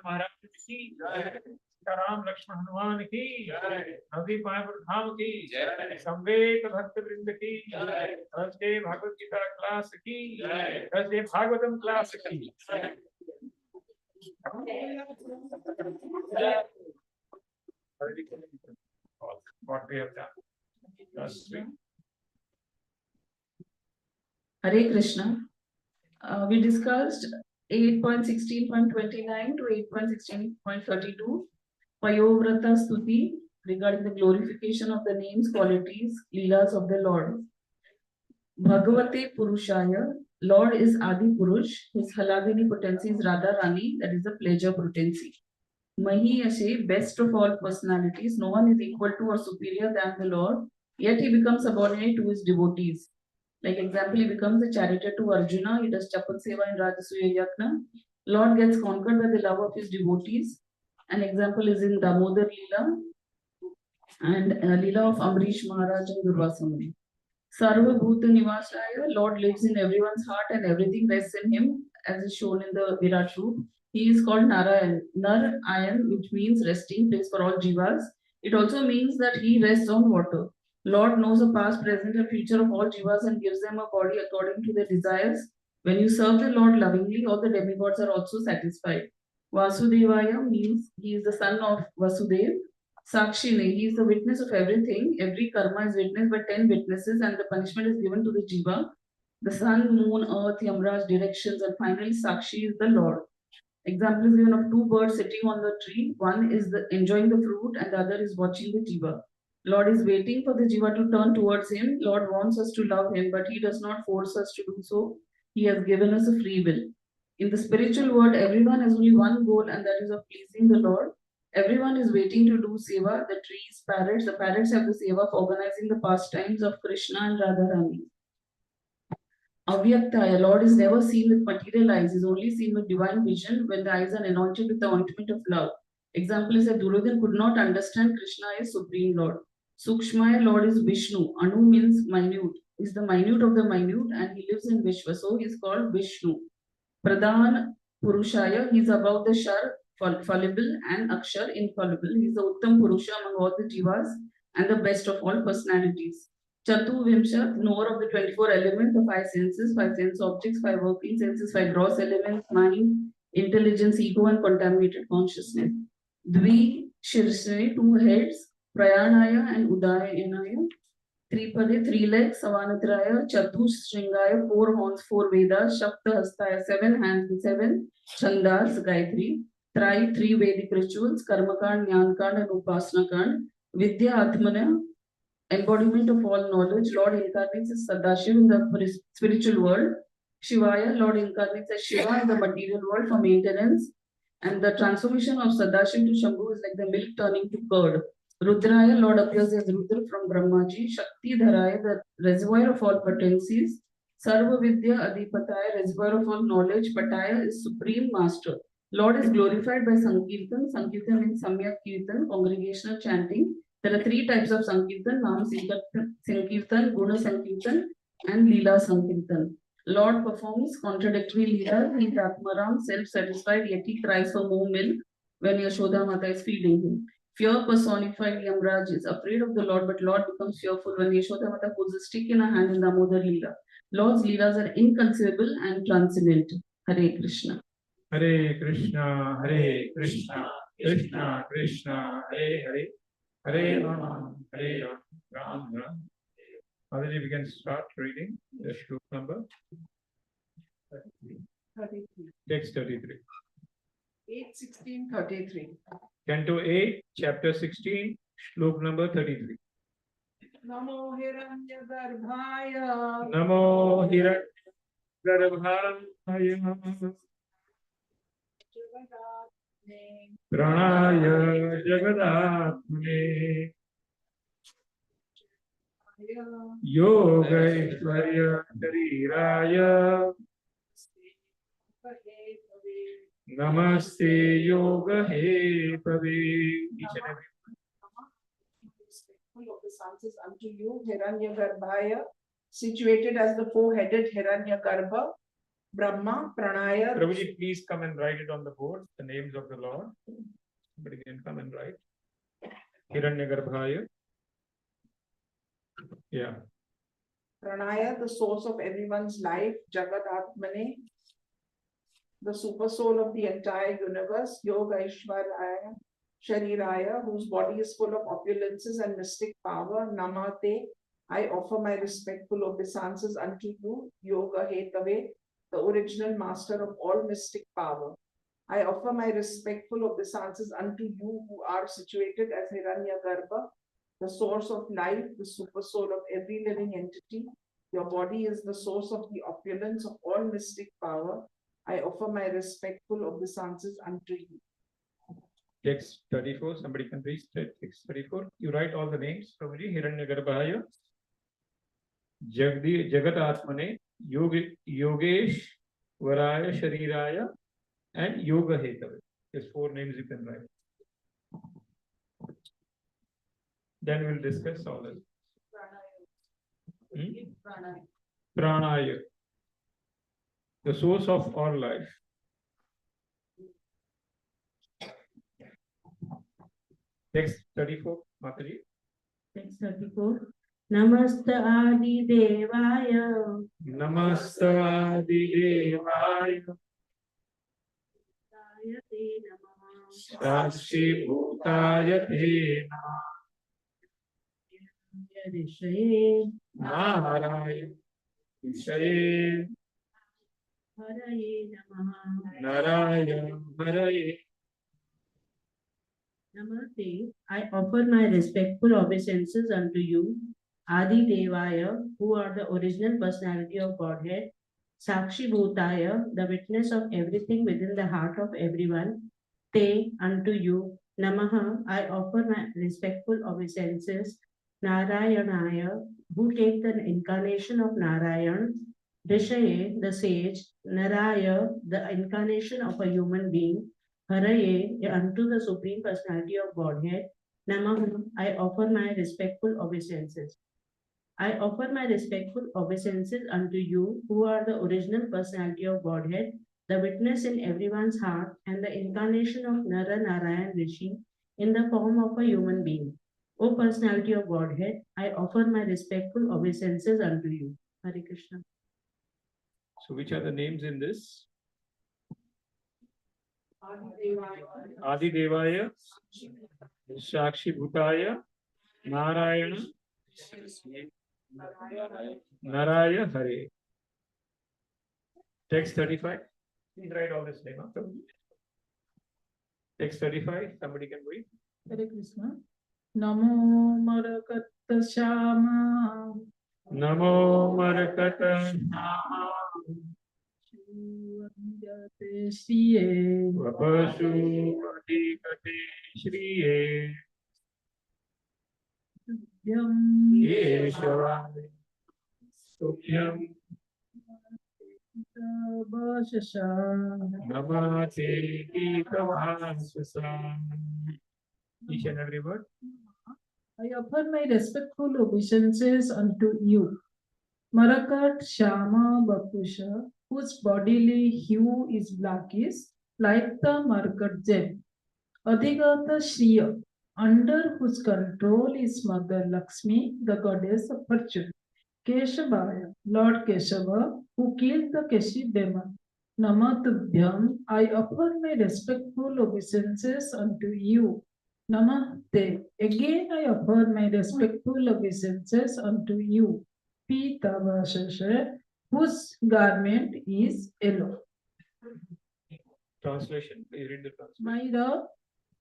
महाराज की जय, राम लक्ष्मण हनुमान की जय, नदी मायापुर धाम की जय, संवेद भक्त वृंद की जय, थर्सडे भागवत गीता क्लास की जय, थर्सडे भागवतम क्लास की जय। What we have done last week. Hare Krishna. We discussed 8.16.29 to 8.16.32 Payovrata Stuti regarding the glorification of the names, qualities, leelas of the Lord. Bhagavate Purushaya, Lord is Adi Purush, his Haladini potency is Radha Rani, that is the pleasure potency. Mahi Ashe, best of all personalities, no one is equal to or superior than the Lord, yet he becomes subordinate to his devotees. Like example, he becomes a charioteer to Arjuna, he does Chapat Seva in Rajasuya Yajna. Lord gets conquered by the love of his devotees. An example is in Damodar Leela and Leela of Amrish Maharaj and Durvasa Muni. Sarva Bhuta Nivasaya, Lord lives in everyone's heart and everything rests in him, as is shown in the Virat Roop. He is called Narayan, Nar-ayan, which means resting place for all jivas. It also means that he rests on water. Lord knows the past, present, and future of all jivas and gives them a body according to their desires. When you serve the Lord lovingly, all the demigods are also satisfied. Vasudevaya means he is the son of Vasudev. Sakshini, he is the witness of everything. Every karma is witnessed by 10 witnesses and the punishment is given to the jiva. The sun, moon, earth, Yamraj, directions, and finally Sakshi is the Lord. Example is given of two birds sitting on the tree. One is enjoying the fruit and the other is watching the jiva. Lord is waiting for the jiva to turn towards him. Lord wants us to love him, but he does not force us to do so. He has given us a free will. In the spiritual world, everyone has only one goal, and that is of pleasing the Lord. Everyone is waiting to do seva. The trees, parrots, the parrots have the seva of organizing the pastimes of Krishna and Radharani. Avyaktaya, Lord is never seen with material eyes, is only seen with divine vision when the eyes are anointed with the ointment of love. Example is that Duryodhan could not understand Krishna is Supreme Lord. Sukshmaya, Lord is Vishnu. Anu means minute, is the minute of the minute, and he lives in Vishwa, so he is called Vishnu. Pradhan Purushaya, he is above the Shar, fallible, and Akshar, infallible. He is the Uttam Purusha among all the jivas and the best of all personalities. Chatu Vimshat, knower of the 24 elements, the 5 senses, 5 sense objects, 5 working senses, 5 gross elements, mind, intelligence, ego, and contaminated consciousness. Dvi Shirsne, 2 heads, Prayanaya and Udayanaya. Tripade, 3 legs, Savanatraya, Chatushringaya, 4 horns, 4 Vedas, Shaptahastaya, 7 hands, 7 Chandas, Gayatri, 3 Vedic rituals, Karmakand, Jnanakand, and Upasnakand, Vidya Atmana, embodiment of all knowledge. Lord incarnates as Sadashiv in the spiritual world. Shivaya, Lord incarnates as Shiva in the material world for maintenance. And the transformation of Sadashiv to Shambhu is like the milk turning to curd. Rudraya, Lord appears as Rudra from Brahmaji. Shakti Dharaya, the reservoir of all potencies. Sarva Vidya Adipataya, reservoir of all knowledge. Pataya is supreme master. Lord is glorified by Sankirtan. Sankirtan means Samyak Kirtan, congregational chanting. There are 3 types of Sankirtan: Nam Sankirtan, Guna Sankirtan, and Leela Sankirtan. Lord performs contradictory Leela. He is Atmaram, self-satisfied, yet he cries for more milk when Yashoda Mata is feeding him. Fear personified Yamraj is afraid of the Lord, but Lord becomes fearful when Yashoda Mata pulls a stick in her hand in Damodar Leela. Lord's Leelas are inconceivable and transcendent. Hare Krishna. Hare Krishna, Hare Krishna, Krishna Krishna, Hare Hare, Hare Rama, Hare Rama, Ram Ram. Already we can start reading the shloka number 33. Text 33. 8:16:33. Canto 8, chapter 16, shlok number 33. Namo Hiranyagarbhaya. Namo Hiranyagarbhaya. Pranaya Jagadatmane. Yogaishwarya Shariraya. Namaste Yoga He Pave. Each and every of the sons is unto you, Hiranyagarbhaya, situated as the 4-headed Hiranyagarbha. Brahma, Pranaya. Prabhuji, please come and write it on the board, the names of the Lord. Somebody can come and write. Hiranyagarbhaya. Yeah. Pranaya, the source of everyone's life. Jagat Atmane, the super soul of the entire universe. Yoga Ishwaraya, Shariraya, whose body is full of opulences and mystic power. Namate, I offer my respectful obeisances unto you. Yoga Hetave, the original master of all mystic power. I offer my respectful obeisances unto you who are situated as Hiranyagarbha, the source of life, the super soul of every living entity. Your body is the source of the opulence of all mystic power. I offer my respectful obeisances unto you. Text 34, somebody can read text 34. You write all the names, Prabhuji. Hiranyagarbhaya, Jagat Atmane, Yogesh, Varaya, Shariraya, and Yoga Hetave. There's 4 names you can write. Then we'll discuss all this. Pranaya, the source of all life. Text 34, Mataji. Text 34. Namasta Adi Devaya. Namasta Devaya. Te Namaha. Sakshi Bhutaya Te Rishaye. Naharaya Vishaye Haraye Namaha. Narayana Haraye. Namaste. I offer my respectful obeisances unto you, Adi Devaya, who are the original personality of Godhead, Sakshi Bhutaya, the witness of everything within the heart of everyone, Te, unto you, Namaha, I offer my respectful obeisances, Narayanaya, who take the incarnation of Narayan, Rishaye, the sage, Naraya, the incarnation of a human being, Haraye, unto the Supreme Personality of Godhead, Namaha, I offer my respectful obeisances. I offer my respectful obeisances unto you, who are the original personality of Godhead, the witness in everyone's heart, and the incarnation of Nara Narayan Rishi in the form of a human being. O personality of Godhead, I offer my respectful obeisances unto you. Hare Krishna. So which are the names in this? Adi Devaya, Sakshi Bhutaya, Narayana, Naraya Hare. Text 35. Please write all this name after. Text 35. Somebody can read. Hare Krishna. Namo Marakatta Shama. Namo Marakata Nama Shriye. Vapasu Adhikate Shriye Yam. Yeshwai Sukyam Bhashasha. Namate Ekavasasam. Each and every word. I offer my respectful obeisances unto you, Marakat Shama Bapusha, whose bodily hue is blackish, like the Marakat gem. Adhigata Shriya, under whose control is Mother Lakshmi, the goddess of fortune. Keshavaya, Lord Keshava, who killed the Keshi demon. Namatubhyam, I offer my respectful obeisances unto you. Namaste. Again I offer my respectful obeisances unto you. Pitavashasha, whose garment is yellow. Translation. Please read the translation. My Lord,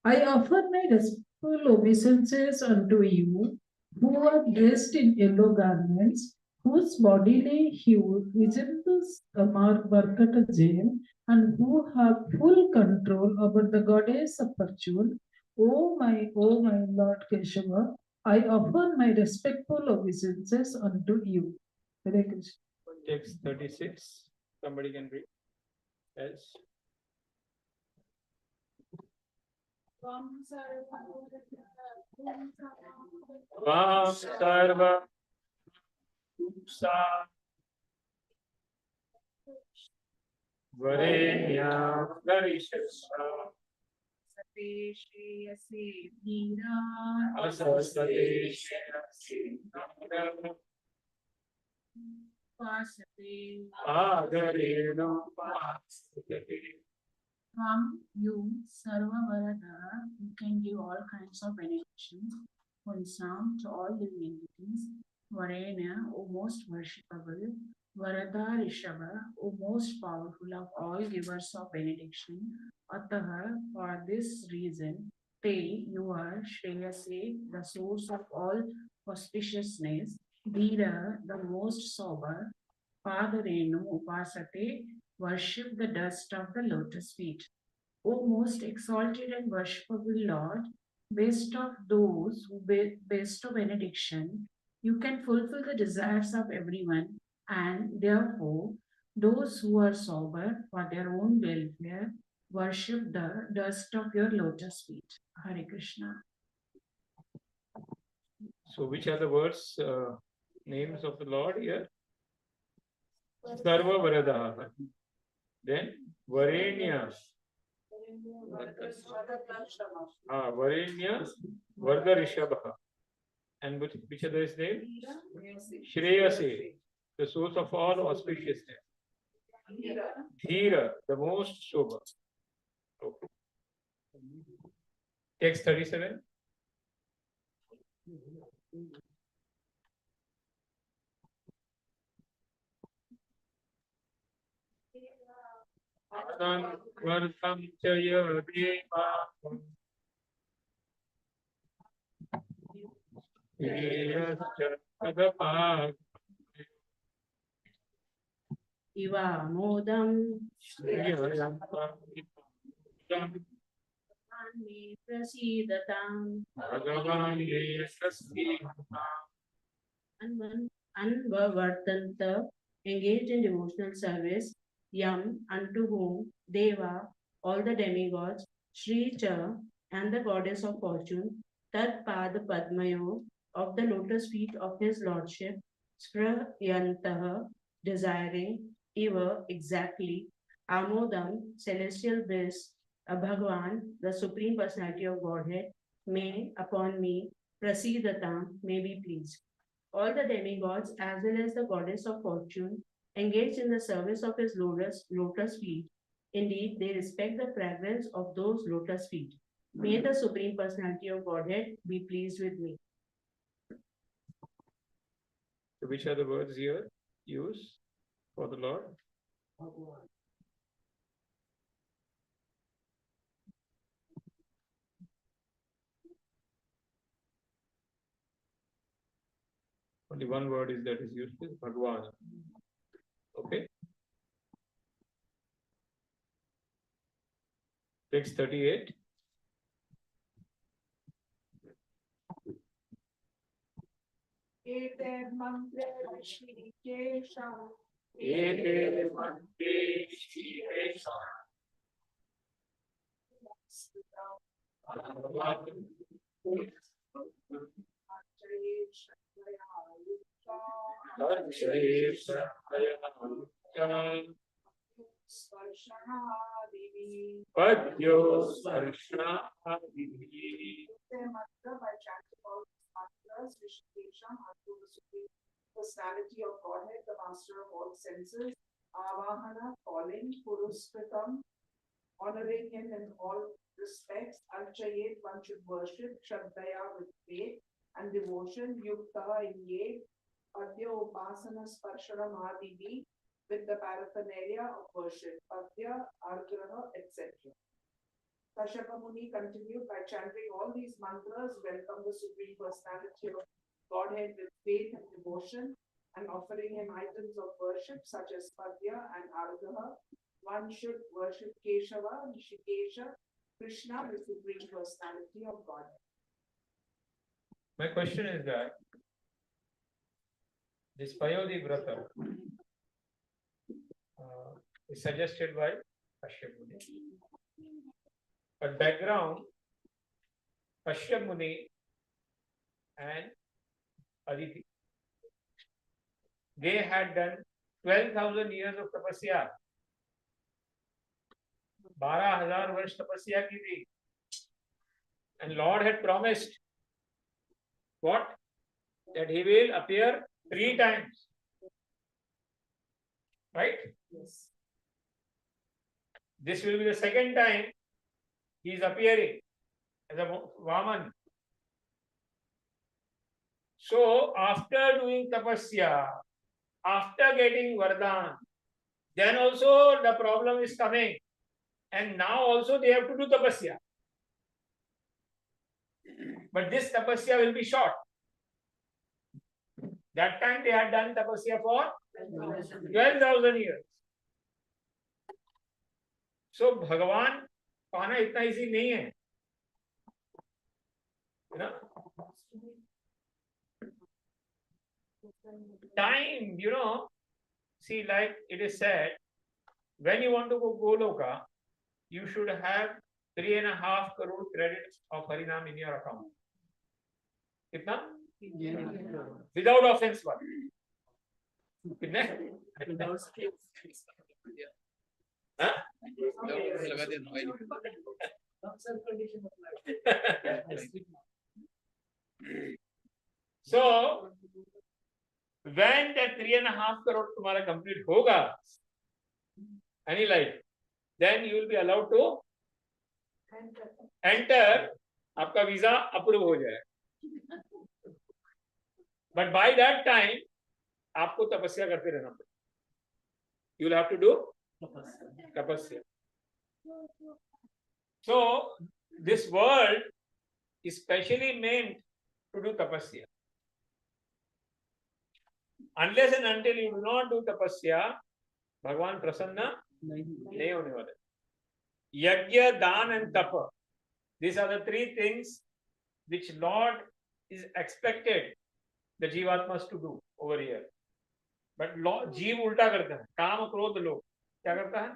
I offer my respectful obeisances unto you, who are dressed in yellow garments, whose bodily hue resembles a Markata Jain, and who have full control over the goddess of fortune. O my Lord Keshava, I offer my respectful obeisances unto you. Hare Krishna. Text 36. Somebody can read. Yes. Vam Sarva Upsa Varenya Varishasva Sate Shreyase Dhira Asasate Shreyase Pasate. Adareno Pasate. From you, Sarva Varada, you can give all kinds of benedictions, wholesome to all living entities. Varena, O most worshipable, Varada Rishabha, O most powerful of all givers of benediction. Ataha, for this reason, Te, you are Shreyase, the source of all auspiciousness, Dhira, the most sober, Padarenu Upasate, worship the dust of the lotus feet. O most exalted and worshipable Lord, best of those who bestow benediction, you can fulfill the desires of everyone, and therefore those who are sober for their own welfare worship the dust of your lotus feet. Hare Krishna. So, which are the words, names of the Lord here? Sarva Varadaha. Then Varenya. Varenya Varda Rishabha. And which other is name? Shreyase, the source of all auspiciousness. Dhira, the most sober. Okay. Text 37. Vartam Chaya Deva. Iva Modam Prasidatam Anvavartanta, engaged in devotional service, Yam, unto whom Deva, all the demigods, Sri Cha, and the goddess of fortune, Tat Pad Padmayo, of the lotus feet of his lordship, Sprayantaha, desiring, Eva, exactly, Amodam, celestial bliss, Bhagwan, the supreme personality of Godhead, may upon me, Prasidatam, may be pleased. All the demigods, as well as the goddess of fortune, engaged in the service of his lotus feet. Indeed, they respect the fragrance of those lotus feet. May the Supreme Personality of Godhead be pleased with me. So which are the words here used for the Lord? Only one word is that is used, is Bhagwan. Okay. Text 38. Ete mantre Shrikesham. Ete mantre Shrikesham. Padyo Sarshana Divi. By chanting all mantras, Rishikesham, unto the Supreme Personality of Godhead, the Master of all senses, Avahana, calling, Puruskritam, honoring him in all respects, Archayet, one should worship, Shraddhaya with faith and devotion, Yukta engaged, Padya Upasana Sparshana Mahadivi, with the paraphernalia of worship, Padya, Argraha, etc. Kashyapa Muni continued by chanting all these mantras, welcome the Supreme Personality of Godhead with faith and devotion, and offering him items of worship such as Padya and Argaha. One should worship Keshava, Rishikesha, Krishna, the Supreme Personality of Godhead. My question is that this Payodi Vrata is suggested by Kashyap Muni. But background, Kashyap Muni and Aditi, they had done 12,000 years of tapasya. 12,000 वर्ष तपस्या की थी. And Lord had promised what? That he will appear 3 times. Right? Yes. This will be the second time he is appearing as a Vaman. So after doing tapasya, after getting Vardhan, then also the problem is coming. And now also they have to do tapasya. But this tapasya will be short. That time they had done tapasya for 12,000 years. So Bhagavan पाना इतना easy नहीं है. You know? Time, you know, see, like it is said, when you want to go Goloka, you should have 3.5 crore credits of Harinam in your account. कितना? Without offense one. कितने? हाँ? So when that 3.5 crore तुम्हारा complete होगा, any life, then you will be allowed to enter. आपका visa approve हो जाए. But by that time आपको तपस्या करते रहना पड़ेगा. You will have to do tapasya. So this world is specially meant to do tapasya. Unless and until you do not do tapasya, Bhagwan prasanna नहीं होने वाले. Yajna, dan and tapa. These are the 3 things which Lord is expected the Jivatmas to do over here. But Lord, जीव उल्टा करता है. काम क्रोध लोभ क्या करता है?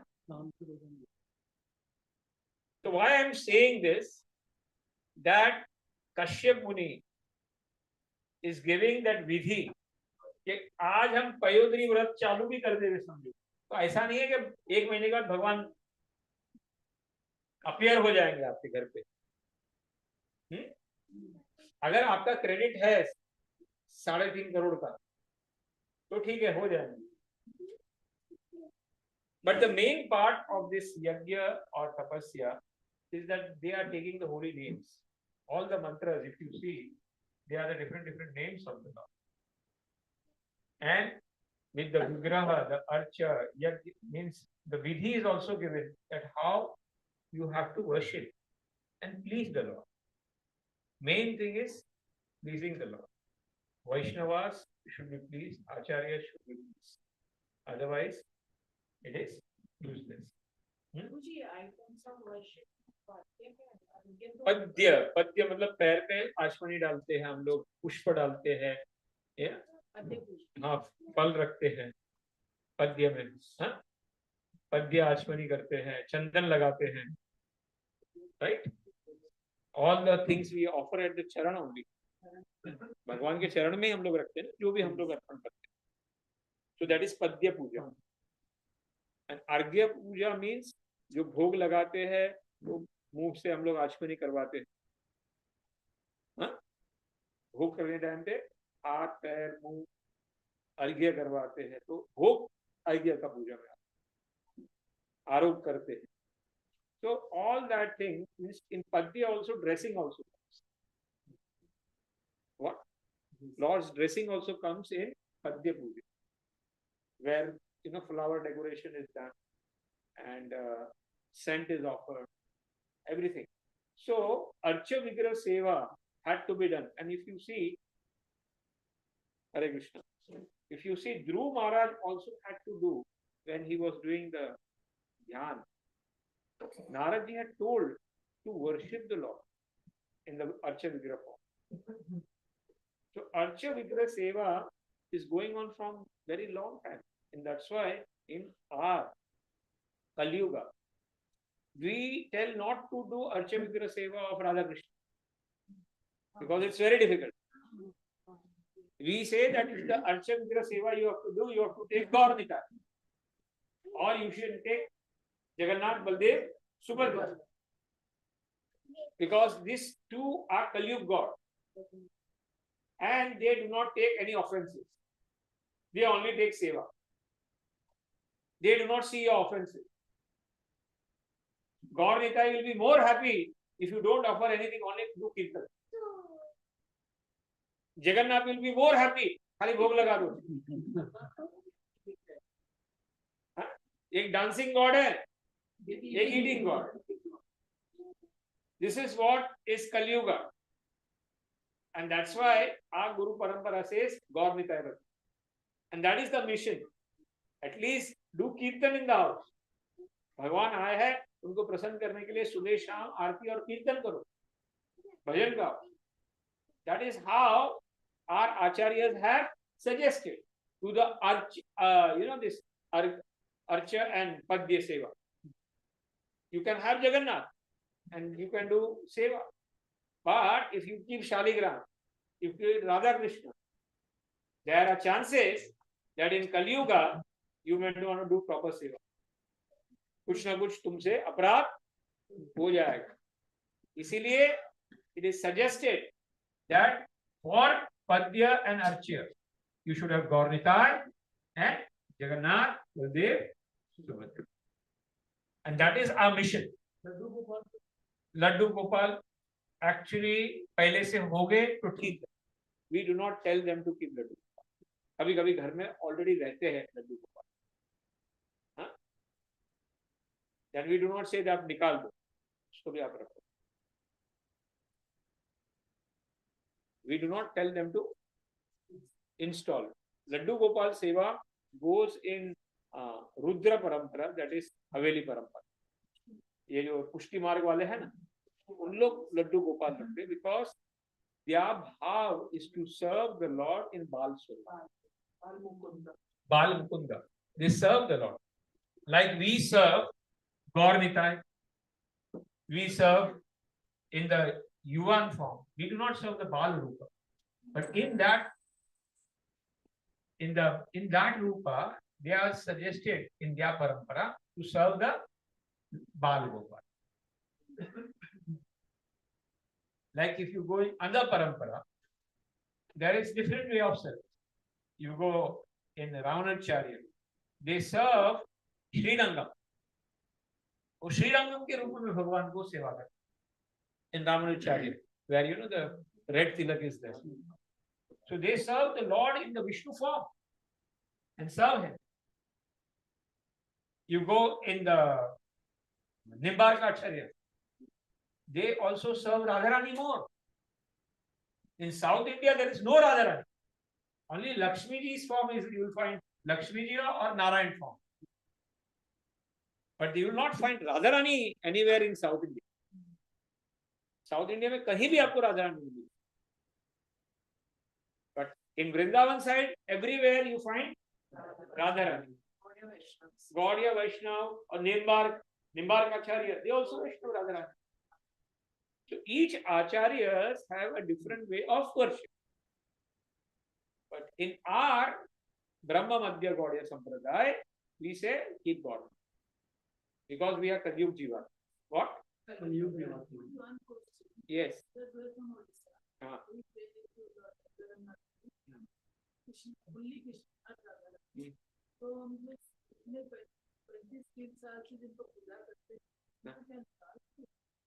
So why I am saying this, that Kashyap Muni is giving that vidhi कि आज हम पयोदरी व्रत चालू भी कर देंगे समझो. तो ऐसा नहीं है कि 1 महीने के बाद भगवान अपीयर हो जाएंगे आपके घर पे. अगर आपका क्रेडिट है 3.5 करोड़ का तो ठीक है, हो जाएंगे. But the main part of this yajna or tapasya is that they are taking the holy names. All the mantras, if you see, they are the different names of the Lord. And with the vigraha, the archa, yajna means the vidhi is also given that how you have to worship and please the Lord. Main thing is pleasing the Lord. Vaishnavas should be pleased, acharyas should be pleased. Otherwise, it is useless. पद्य, पद्य मतलब पैर पे आचमनी डालते हैं हम लोग, पुष्प डालते हैं, हाँ, फल रखते हैं पद्य में, हाँ, पद्य आचमनी करते हैं, चंदन लगाते हैं, right? All the things we offer at the charan only. भगवान के चरण में हम लोग रखते हैं जो भी हम लोग अर्पण करते हैं. So that is पद्य पूजा. And अर्घ्य पूजा means जो भोग लगाते हैं वो मुंह से हम लोग आचमनी करवाते हैं. हाँ, भोग करने टाइम पे हाथ पैर मुंह अर्घ्य करवाते हैं, तो भोग अर्घ्य का पूजा में आरोप करते हैं. So all that thing means in padya also dressing also comes. What? Lord's dressing also comes in padya puja, where flower decoration is done and scent is offered, everything. So archa vigraha seva had to be done. And if you see, Hare Krishna, if you see, Dhruv Maharaj also had to do when he was doing the dhyan. Narad ji had told to worship the Lord in the archa vigraha form. So archa vigraha seva is going on from very long time, and that's why in our Kali Yuga we tell not to do archa vigraha seva of Radha Krishna because it's very difficult. We say that if the archa vigraha seva you have to do, you have to take Gaur Nitai, or you should take Jagannath, Baldev Subhadra. Because these two are Kali-yuga God. And they do not take any offenses. They only take seva. They do not see your offenses. God Nitai will be more happy if you don't offer anything, only do kirtan. Jagannath will be more happy, खाली भोग लगा दो. एक dancing God है, एक eating God. This is what is Kali Yuga. And that's why our Guru Parampara says God Nitai Bhakti. And that is the mission. At least do kirtan in the house. भगवान आए हैं, उनको प्रसन्न करने के लिए सुबह शाम आरती और कीर्तन करो, भजन गाओ. That is how our acharyas have suggested to the this archa and padya seva. You can have Jagannath and you can do seva. But if you keep Shaligram, if you keep Radha Krishna, there are chances that in Kali Yuga you may not want to do proper seva. कुछ ना कुछ तुमसे अपराध हो जाएगा. इसीलिए it is suggested that for Padya and Archya you should have Gaur Nitai and Jagannath, Baldev, Subhadra. And that is our mission. Laddu Gopal actually पहले से हो गए तो ठीक है. We do not tell them to keep Laddu Gopal. कभी कभी घर में already रहते हैं Laddu Gopal. Then we do not say that आप निकाल दो, उसको भी आप रखो. We do not tell them to install. Laddu Gopal Seva goes in Rudra Parampara, that is Haveli Parampara. ये जो पुष्टि मार्ग वाले हैं ना, उन लोग लड्डू गोपाल रखते हैं because their bhav is to serve the Lord in Bal Sura. Bal Mukunda. They serve the Lord. Like we serve Gaur Nitai, we serve in the Yuvan form. We do not serve the Bal Rupa. But in that Rupa, they are suggested in their parampara to serve the Bal Gopal. Like if you go in other parampara, there is different way of service. You go in Ravanacharya, they serve Srirangam. और श्रीरंगम के रूप में भगवान को सेवा करते in Ramanujacharya, where the red tilak is there. So they serve the Lord in the Vishnu form and serve him. You go in the Nimbarkacharya, they also serve Radharani more. In South India, there is no Radharani. Only Lakshmi Ji's form is, you will find Lakshmi Ji or Narayan form. But you will not find Radharani anywhere in South India. South India में कहीं भी आपको Radharani मिलेगी. But in Vrindavan side, everywhere you find Radharani. Gaudiya Vaishnav or Nimbarkacharya, they also Vishnu Radharani. So each acharyas have a different way of worship. But in our Brahma Madhya Gaudiya Sampradaya, we say keep God. Because we are Kali-yuga Jiva. What? Kali-yuga Jiva. Yes.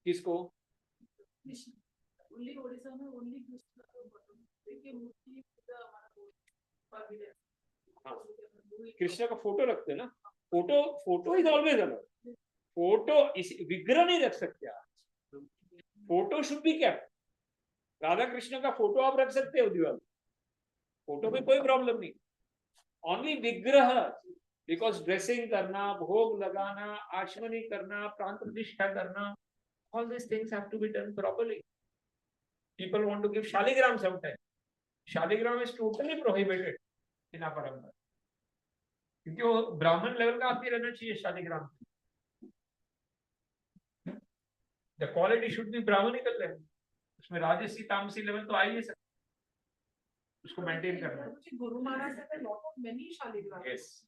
किसको? कृष्ण का photo रखते हैं ना. Photo is always अलग. Photo इस विग्रह नहीं रख सकते आप. फोटो शुड बी क्या? राधा कृष्ण का फोटो आप रख सकते हो दीवार. फोटो में कोई प्रॉब्लम नहीं. ओनली विग्रह, बिकॉज ड्रेसिंग करना, भोग लगाना, आचमनी करना, प्राण प्रतिष्ठा करना, all these things have to be done properly. People want to give shaligram sometimes. Shaligram is totally prohibited in our parampara. क्योंकि वो ब्राह्मण लेवल का आदमी रहना चाहिए Shaligram. The quality should be brahminical level. उसमें राजसी तामसी लेवल तो आ ही नहीं सकता. उसको मेंटेन करना है. Guru Maharaj said a lot of many shaligrams. Yes.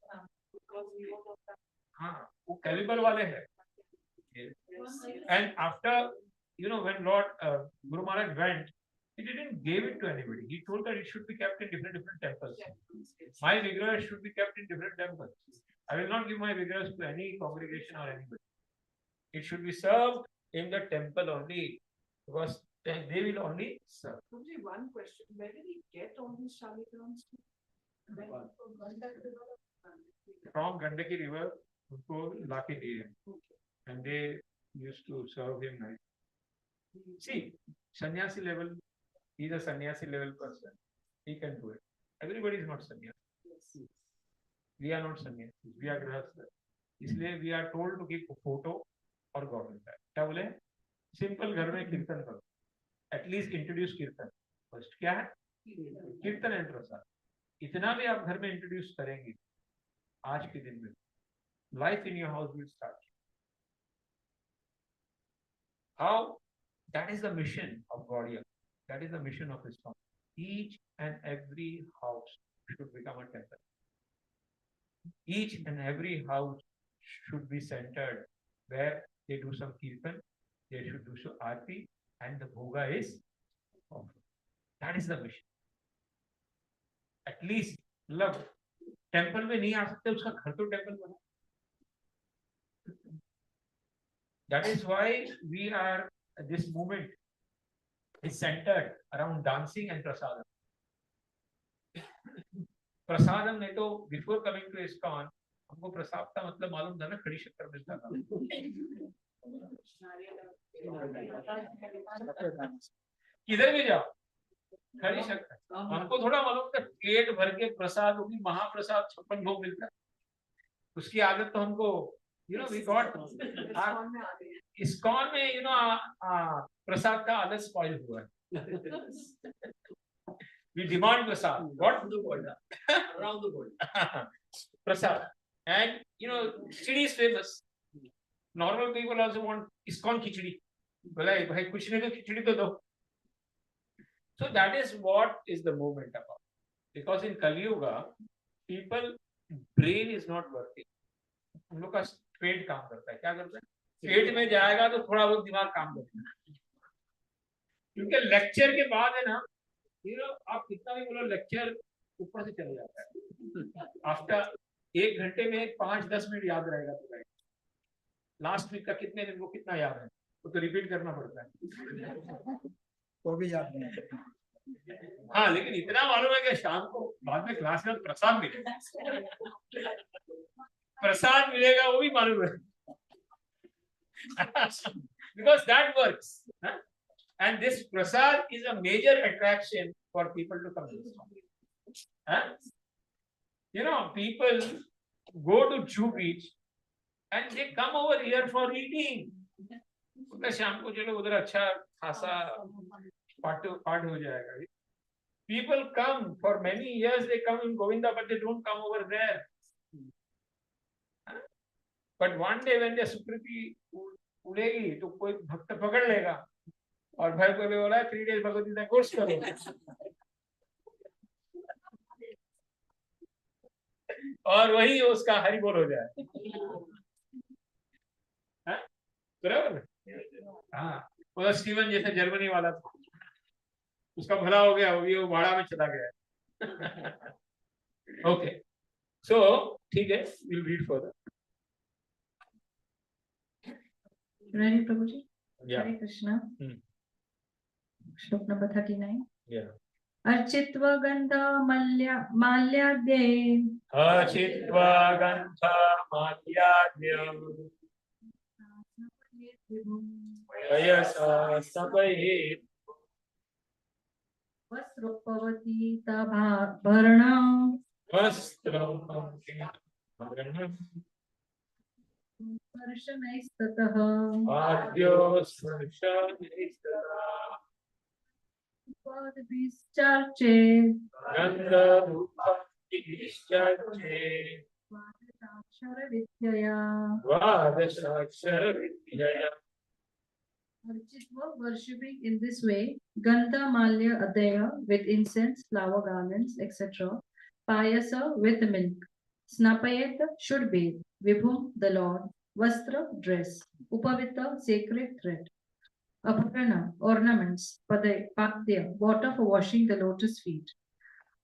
हाँ, वो कैलिबर वाले हैं. And after, when Lord Guru Maharaj went, he didn't give it to anybody. He told that it should be kept in different temples. My vigras should be kept in different temples. I will not give my vigras to any congregation or anybody. It should be served in the temple only, because they will only serve. One question: where did he get all these shaligrams? From Gandaki river, unko लाके दिए, and they used to serve him nice. See, sannyasi level, he is a sannyasi level person. He can do it. Everybody is not sannyasi. We are not sannyasi. We are grahastha. इसलिए we are told to keep photo और government bag. क्या बोले? Simple घर में कीर्तन करो. At least introduce कीर्तन. First क्या है? कीर्तन and प्रसाद. इतना भी आप घर में introduce करेंगे आज के दिन में, life in your house will start. How? That is the mission of Gaudiya. That is the mission of ISKCON. Each and every house should become a temple. Each and every house should be centered where they do some kirtan, they should do some aarti, and the bhoga is offered. That is the mission. At least, love. Temple में नहीं आ सकते, उसका घर तो temple बना. That is why we are, this movement is centered around dancing and prasadam. प्रसादम नहीं तो before coming to ISKCON हमको प्रसाद का मतलब मालूम था ना, खड़ी शक्कर मिलता था. किधर भी जाओ खड़ी शक्कर. हमको थोड़ा मालूम था पेट भर के प्रसाद होगी, महाप्रसाद 56 भोग मिलता है. उसकी आदत तो हमको, we got ISKCON में प्रसाद का आदत स्पॉइल हुआ है. We demand prasad. What? Around the world. Prasad. And khichdi is famous. Normal people also want ISKCON khichdi. Bhai kuch nahi to khichdi to do. So that is what is the movement about. Because in Kali Yuga, people brain is not working. हम लोग का पेट काम करता है. क्या करता है? पेट में जाएगा तो थोड़ा बहुत दिमाग काम करेगा. क्योंकि लेक्चर के बाद है ना, आप कितना भी बोलो लेक्चर ऊपर से चला जाता है. आफ्टर 1 घंटे में 5-10 मिनट याद रहेगा तो रहेगा. लास्ट वीक का कितने दिन वो कितना याद है, वो तो रिपीट करना पड़ता है. वो भी याद नहीं. हाँ, लेकिन इतना मालूम है कि शाम को बाद में क्लास में प्रसाद मिलेगा. प्रसाद मिलेगा वो भी मालूम है. Because that works. And this prasad is a major attraction for people to come to ISKCON. People go to Jew Beach and they come over here for eating. शाम को चलो उधर अच्छा खासा पाठ हो जाएगा. People come for many years. They come in Govinda, but they don't come over there. But one day when the Sukriti उड़ेगी तो कोई भक्त पकड़ लेगा और भाई को बोला 3 days भगवत गीता कोर्स करो. और वही उसका हरि बोल हो जाए. बराबर. हाँ, वो स्टीवन जैसे जर्मनी वाला था, उसका भला हो गया, वो भाड़ा में चला गया. ओके, सो ठीक है, we'll read further. Ready, Prabhuji? Yeah. Hare Krishna. Shlok number 39. Yeah. Architva gandha malyadye. Achitva gantha madhyadhyam vayasa sabahe Vasrupavati bharana. vastram bharanam Varshanaistatah. adyo sarshanistara Padabhischarche. gandha rupa ishchache Vadashakshara vidyaya. vadashakshara vidyaya. Architva worshipping in this way, Gandha Malya Adaya with incense, flower garments, etc. Payasa with milk. Snapayet should bathe. Vibhum, the Lord. Vastra, dress. Upavita, sacred thread. Aparana, ornaments. Padya, water for washing the lotus feet.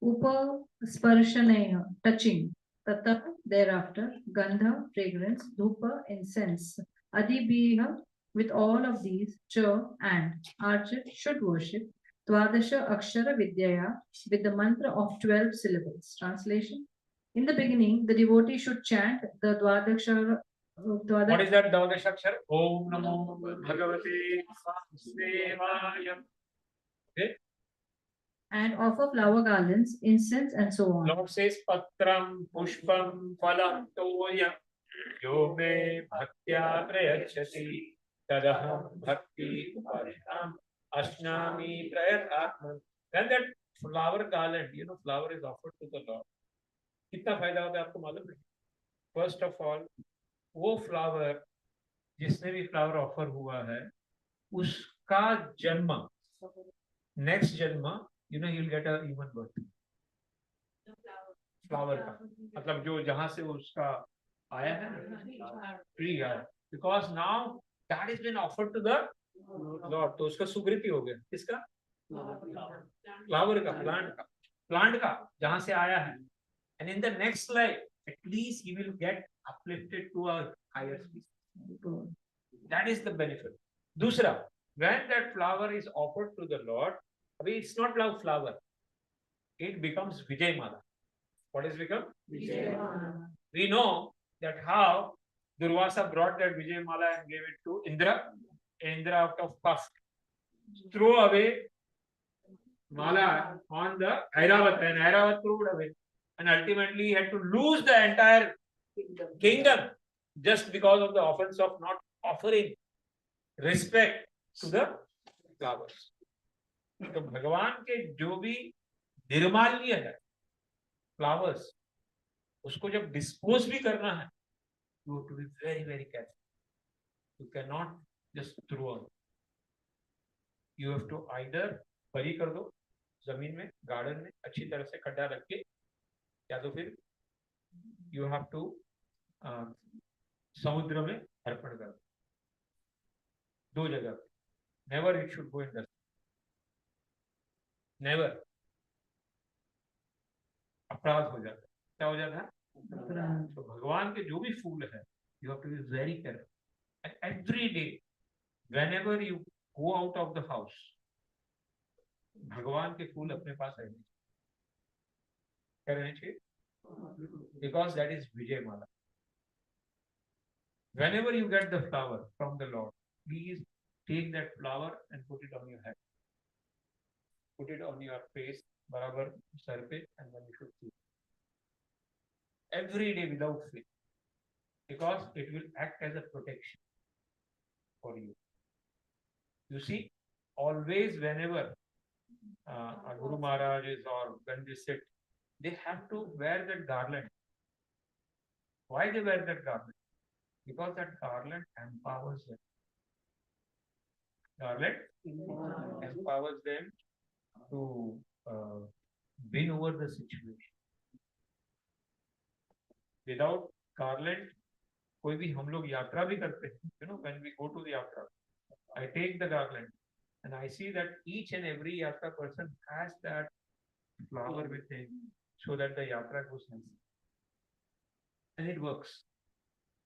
Upasparshaneha, touching. Tata, thereafter. Gandha, fragrance. Dhupa, incense. Adibhiha, with all of these, Cha and Archit should worship. Dvadasha Akshara Vidyaya, with the mantra of 12 syllables. Translation. In the beginning, the devotee should chant the Dvadakshara. What is that Dvadashakshar? Om Namo Bhagavate Vasudevaya. Okay. And offer flower garlands, incense, and so on. Lord says Patram Pushpam Phalam Toyam Yo me Bhaktya Prayachati Tadaham Bhakti Uparisham Ashnami Prayatatman. When that flower garland, flower is offered to the Lord. कितना फायदा होता है आपको मालूम है? First of all, वो flower जिसने भी फ्लावर ऑफर हुआ है उसका जन्म नेक्स्ट जन्म you will get a human birth flower का मतलब जो जहां से उसका आया है ट्री आया because now that is been offered to the lord तो उसका सुकृति हो गया किसका फ्लावर का प्लांट का जहां से आया है and in the next life at least he will get uplifted to a higher species. That is the benefit. Dusra, when that flower is offered to the Lord, it's not love flower. It becomes Vijay Mala. What is become? Vijay Mala. We know that how Durvasa brought that Vijay Mala and gave it to Indra. Indra out of puff threw away Mala on the Airavat and Airavat threw it away. And ultimately he had to lose the entire kingdom just because of the offense of not offering respect to the flowers. तो भगवान के जो भी निर्माल्य है flowers उसको जब dispose भी करना है you have to be very very careful. You cannot just throw out. You have to either बरी कर दो जमीन में गार्डन में अच्छी तरह से खड्डा रख के या तो फिर you have to समुद्र में अर्पण कर दो जगह पे never it should go in the never अपराध हो जाता है क्या हो जाता है तो भगवान के जो भी फूल है you have to be very careful and every day whenever you go out of the house भगवान के फूल अपने पास रहने चाहिए बिकॉज दैट इज विजय माला. Whenever you get the flower from the Lord, please take that flower and put it on your head. Put it on your face, barabar sar pe, and then you should see. Every day without fail. Because it will act as a protection for you. You see, always whenever a Guru Maharaj is or when they sit, they have to wear that garland. Why they wear that garland? Because that garland empowers them. Garland empowers them to win over the situation. Without garland, कोई भी हम लोग यात्रा भी करते हैं. When we go to the yatra, I take the garland and I see that each and every yatra person has that flower with him so that the yatra goes nicely. And it works.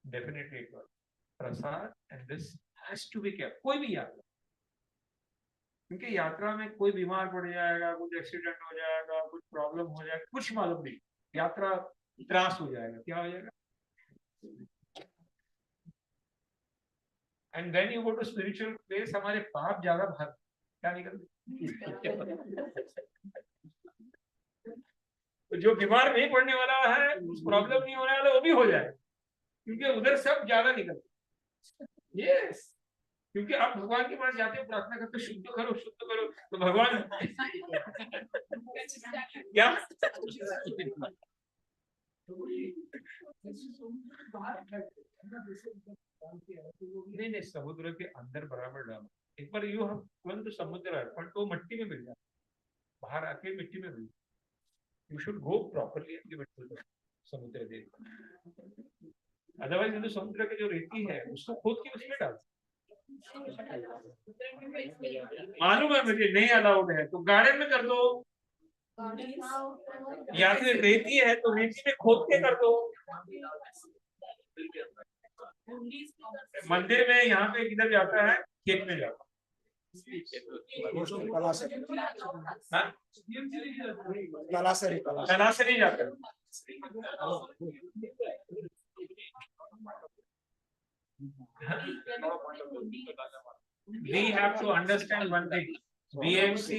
Definitely it works. Prasad and this has to be kept. कोई भी यात्रा क्योंकि यात्रा में कोई बीमार पड़ जाएगा कुछ एक्सीडेंट हो जाएगा कुछ प्रॉब्लम हो जाएगा कुछ मालूम नहीं यात्रा त्रास हो जाएगा क्या हो जाएगा and then you go to spiritual place हमारे पाप ज्यादा भर क्या निकलते जो बीमार नहीं पड़ने वाला है प्रॉब्लम नहीं होने वाला वो भी हो जाएगा क्योंकि उधर सब ज्यादा निकलते यस क्योंकि आप भगवान के पास जाते हो प्रार्थना करते शुद्ध करो तो भगवान क्या नहीं समुद्र के अंदर बराबर डालो एक बार यू तुरंत समुद्र है पर तो मिट्टी में मिल जाए बाहर आके मिट्टी में मिल जाए यू शुड गो प्रॉपरली समुद्र देख अदरवाइज तो समुद्र के जो रेती है उसको खोद के उसमें डाल, मालूम है मुझे नहीं अलाउड है तो गार्डन में कर दो, या फिर रेती है तो रेती में खोद के कर दो। मंदिर में यहाँ पे किधर जाता है, खेत में जाता है, कला से नहीं जाता। We have to understand one thing, BMC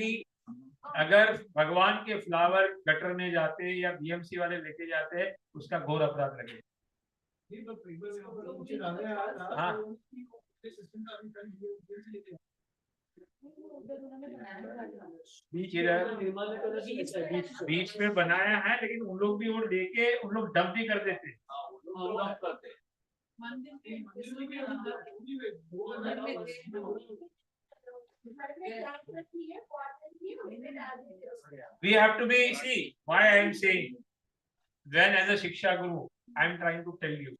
अगर भगवान के फ्लावर गटर में जाते हैं या बीएमसी वाले लेके जाते हैं उसका घोर अपराध लगेगा। हाँ बीच में बनाया है लेकिन उन लोग भी वो लेके उन लोग डंप भी कर देते हैं। We have to be, see why I am saying, when as a Shiksha Guru I am trying to tell you,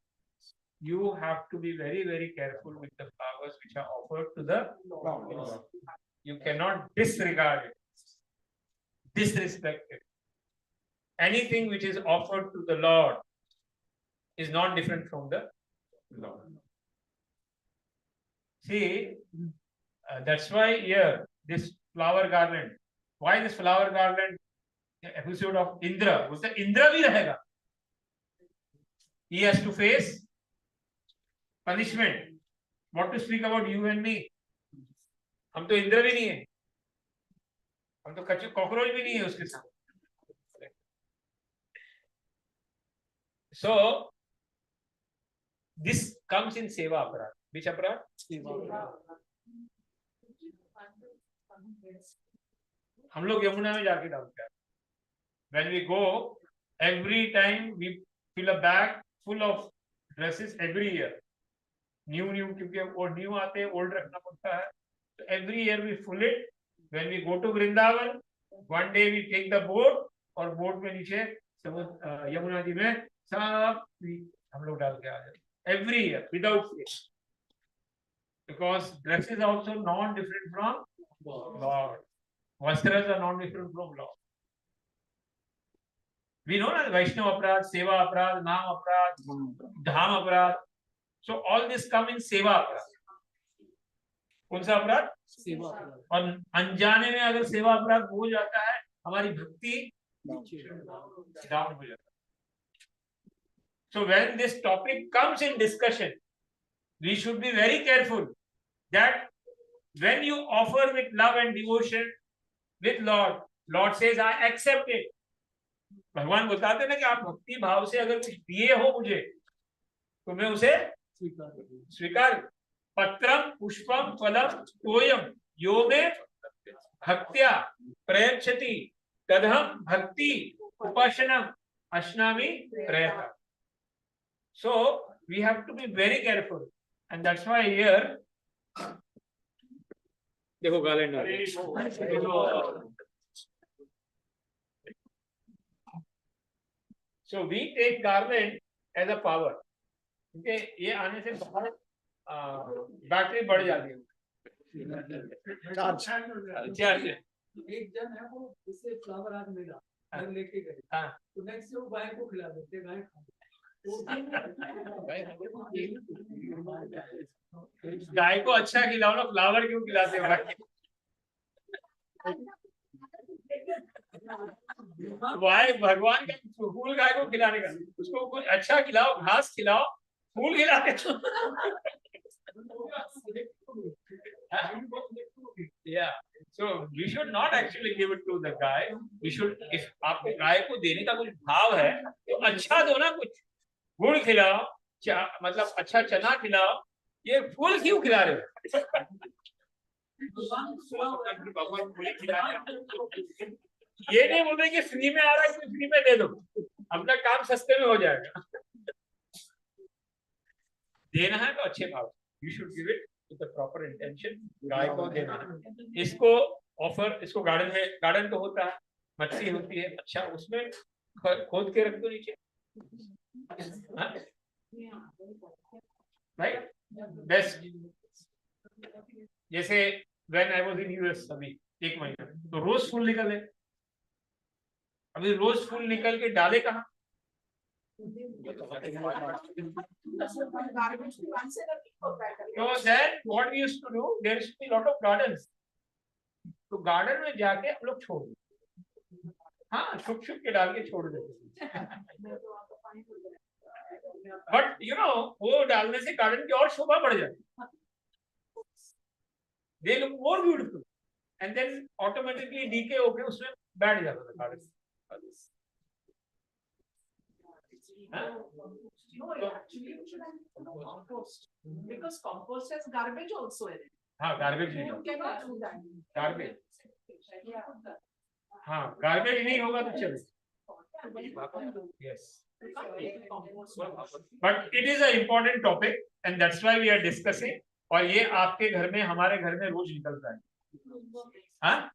you have to be very very careful with the flowers which are offered to the Lord. You cannot disregard it, disrespect it. Anything which is offered to the Lord is not different from the Lord. See, that's why here this flower garland. Why this flower garland? Episode of Indra. बोलते इंद्र भी रहेगा. He has to face punishment. What to speak about you and me? हम तो इंद्र भी नहीं है, हम तो कच्चे कॉकरोच भी नहीं है उसके साथ. So this comes in seva aparad. Which aparad? हम लोग यमुना में जाके डालते हैं. When we go, every time we fill a bag full of dresses every year. New क्योंकि वो new आते हैं, old रखना पड़ता है. So every year we fill it. When we go to Vrindavan, one day we take the boat और boat में नीचे समुद्र यमुना जी में सब हम लोग डाल के आ जाते. Every year without fail. Because dresses are also non-different from Lord. Vastras are non-different from Lord. We know that Vaishnava aparad, seva aparad, naam aparad, dham aparad. So all this come in seva aparad. कौन सा अपराध? सेवा अपराध. और अनजाने में अगर सेवा अपराध हो जाता है हमारी भक्ति डाउन हो जाता है. So when this topic comes in discussion, we should be very careful that when you offer with love and devotion with Lord, Lord says I accept it. भगवान बताते ना कि आप भक्ति भाव से अगर कुछ दिए हो मुझे तो मैं उसे स्वीकार. पत्रम पुष्पम फलम तोयम यो में भक्त्या प्रयच्छति तदहम भक्ति उपासनम अश्नामि प्रयता. So we have to be very careful, and that's why here देखो गालेंडर. So we take garland as a power. क्योंकि ये आने से बहुत बैटरी बढ़ जाती है. चार्ज एक जन है वो इससे फ्लावर आज मिला घर लेके गए. तो नेक्स्ट वो गाय को खिला देते, गाय गाय को अच्छा खिलाओ ना, फ्लावर क्यों खिलाते हो भाई? वाई भगवान का फूल गाय को खिलाने का, उसको कुछ अच्छा खिलाओ, घास खिलाओ, फूल खिलाते. Yeah, so we should not actually give it to the guy. We should, if आपको गाय को देने का कुछ भाव है तो अच्छा दो ना, कुछ गुड़ खिलाओ, मतलब अच्छा चना खिलाओ. ये फूल क्यों खिला रहे हो? ये नहीं बोल रहे कि फ्री में आ रहा है तो फ्री में दे दो, अपना काम सस्ते में हो जाएगा. देना है तो अच्छे भाव. You should give it with the proper intention. गाय को देना है. इसको ऑफर, इसको गार्डन में, गार्डन तो होता है, मछली होती है, अच्छा उसमें खोद के रख दो नीचे. Right? Best. जैसे when I was in US अभी 1 महीना तो रोज फूल निकले, अभी रोज फूल निकल के डाले कहाँ? So then what we used to do, there used to be lot of gardens. तो गार्डन में जाके हम लोग छोड़ देते, हाँ छुप छुप के डाल के छोड़ देते। बट यू नो वो डालने से गार्डन की और शोभा बढ़ जाती, they look more beautiful and then automatically decay होके उसमें बैठ जाता था garden. No, actually we should have compost because compost has garbage also in it. हाँ गार्बेज नहीं You होगा, cannot do that. Garbage Yeah. हाँ गार्बेज नहीं होगा तो चले। Yes, but it is an important topic and that's why we are discussing. और ये आपके घर में हमारे घर में रोज निकलता है, हाँ,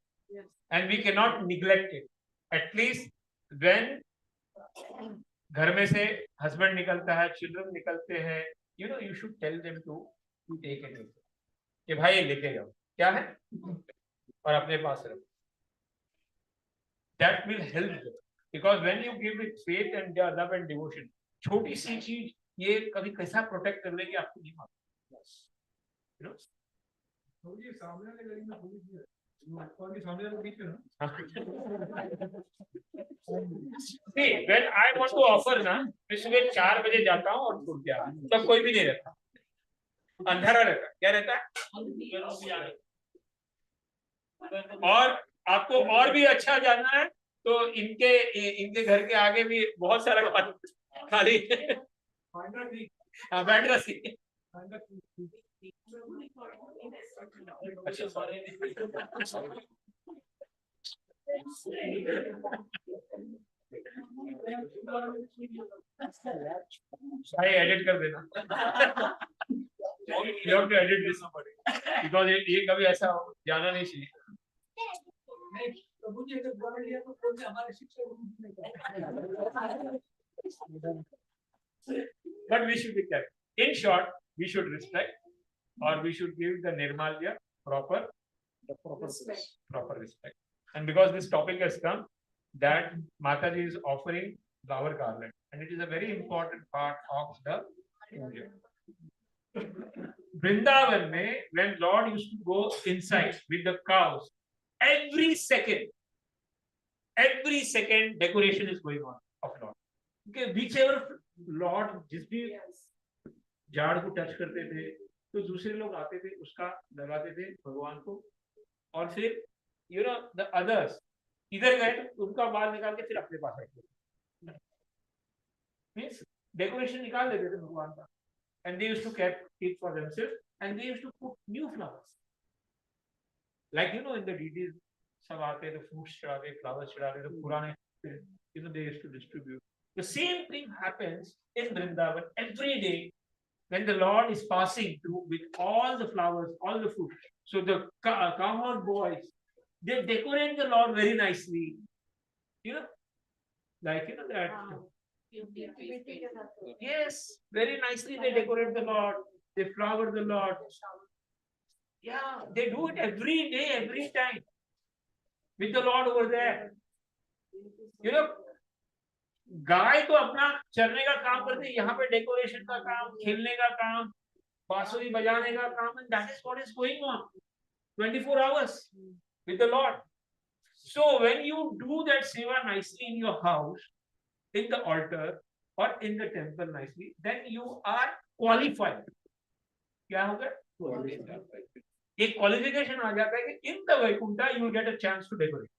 and we cannot neglect it. At least when घर में से हस्बैंड निकलता है, चिल्ड्रन निकलते हैं, you know you should tell them to take it कि भाई ये लेके जाओ, क्या है और अपने पास रखो. That will help them because when you give it faith and love and devotion, छोटी सी चीज ये कभी कैसा प्रोटेक्ट कर लेगी आपको नहीं मालूम. You know? ये सामने वाले गली में पुलिस है, कौन के सामने वाले बीच में ना? See, when I want to offer ना, मैं सुबह 4 बजे जाता हूँ और छोड़ के आता हूँ, तब कोई भी नहीं रहता, अंधेरा रहता, क्या रहता है? और आपको और भी अच्छा जानना है तो इनके घर के आगे भी बहुत सारा खाली बैठ रसी। अच्छा भाई एडिट कर देना, you have to edit this because ये कभी ऐसा जाना नहीं चाहिए। नहीं, प्रभु जी अगर बोल लिया तो बोल दे हमारे शिक्षक नहीं करते। But we should be careful. In short, we should respect or we should give the nirmalya proper respect. And because this topic has come, that Mataji is offering flower garland, and it is a very important part of the puja. Vrindavan mein, when Lord used to go inside with the cows, every second decoration is going on of Lord. Okay, whichever Lord जिस भी झाड़ को touch करते थे तो दूसरे लोग आते थे उसका लगाते थे भगवान को, और फिर you know the others इधर गए उनका बाल निकाल के फिर अपने पास रखते, मीन्स डेकोरेशन निकाल देते थे भगवान का, and they used to keep it for themselves and they used to put new flowers, like you know in the deities सब आते थे, fruits चढ़ाते, flowers चढ़ाते, तो पुराने you know they used to distribute. The same thing happens in Vrindavan every day when the Lord is passing through with all the flowers, all the fruit. So the cowherd boys, they decorate the Lord very nicely, you know, like you know that. Yes, very nicely they decorate the Lord, they flower the Lord. Yeah, they do it every day, every time with the Lord over there. You know, गाय तो अपना चरने का काम करती है, यहाँ पे decoration का काम, खेलने का काम, बांसुरी बजाने का काम, and that is what is going on 24 hours with the Lord. So when you do that seva nicely in your house, in the altar or in the temple nicely, then you are qualified. क्या होगा? एक qualification आ जाता है कि in the Vaikuntha you will get a chance to decorate.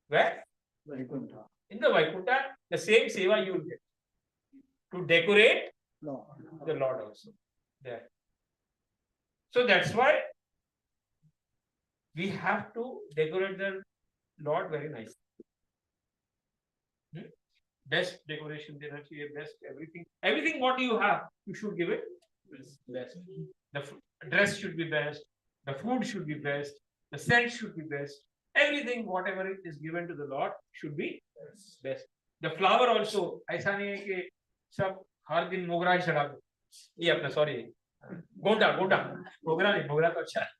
Where? In the Vaikuntha, the same seva you will get to decorate the Lord also there. So that's why we have to decorate the Lord very nicely. Best decoration there is, best everything what you have, you should give it best. The dress should be best, the food should be best, the scent should be best. Everything, whatever is given to the Lord, should be best. The flower also, ऐसा नहीं है कि सब हर दिन मोगरा ही चढ़ा दो, ये अपना सॉरी गोटा गोटा, मोगरा नहीं, मोगरा तो अच्छा है।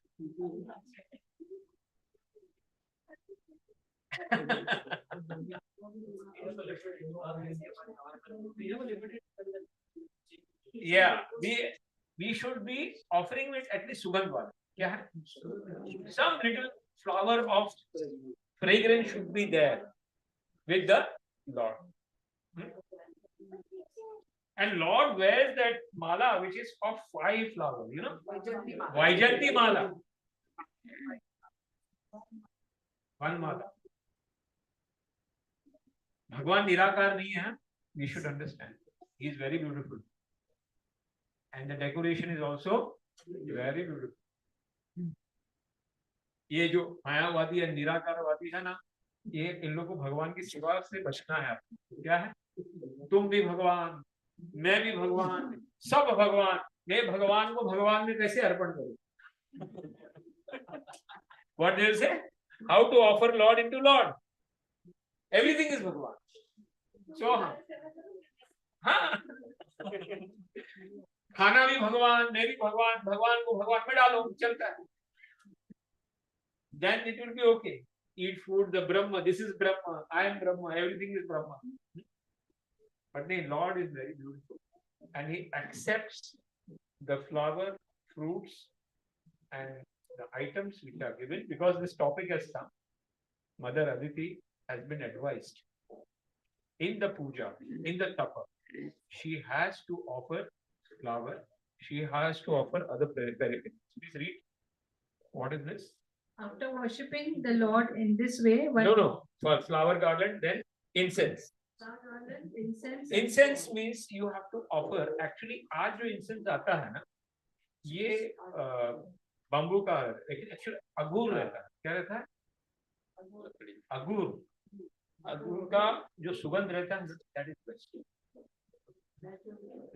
Yeah, we should be offering it at least sugandh wala. क्या है? Some little flower of fragrance should be there with the Lord. And Lord wears that mala which is of 5 flowers, you know, Vaijayanti mala. One mala. Bhagwan निराकार नहीं है, we should understand. He is very beautiful. And the decoration is also very beautiful. ये जो मायावादी या निराकारवादी है ना, ये इन लोगों को भगवान की सेवा से बचना है। क्या है? तुम भी भगवान, मैं भी भगवान, सब भगवान, मैं भगवान को भगवान में कैसे अर्पण करूं? What they will say? How to offer Lord into Lord? Everything is भगवान. So हाँ, खाना भी भगवान, मैं भी भगवान, भगवान को भगवान में डालो, चलता है। Then it will be okay. Eat food, the Brahma, this is Brahma, I am Brahma, everything is Brahma. But the Lord is very beautiful. And He accepts the flower, fruits, and the items which are given. Because this topic has come, Mother Aditi has been advised. In the puja, in the tapa, she has to offer flower, she has to offer other paraphernalia. Please read. What is this? After worshipping the Lord in this way, No. For flower garland, then incense. incense, Incense means you have to offer. Actually, आज जो incense आता है ना, ये bamboo का, लेकिन actually अगूर रहता है। क्या रहता है? अगूर। अगूर का जो सुगंध रहता है, that is best.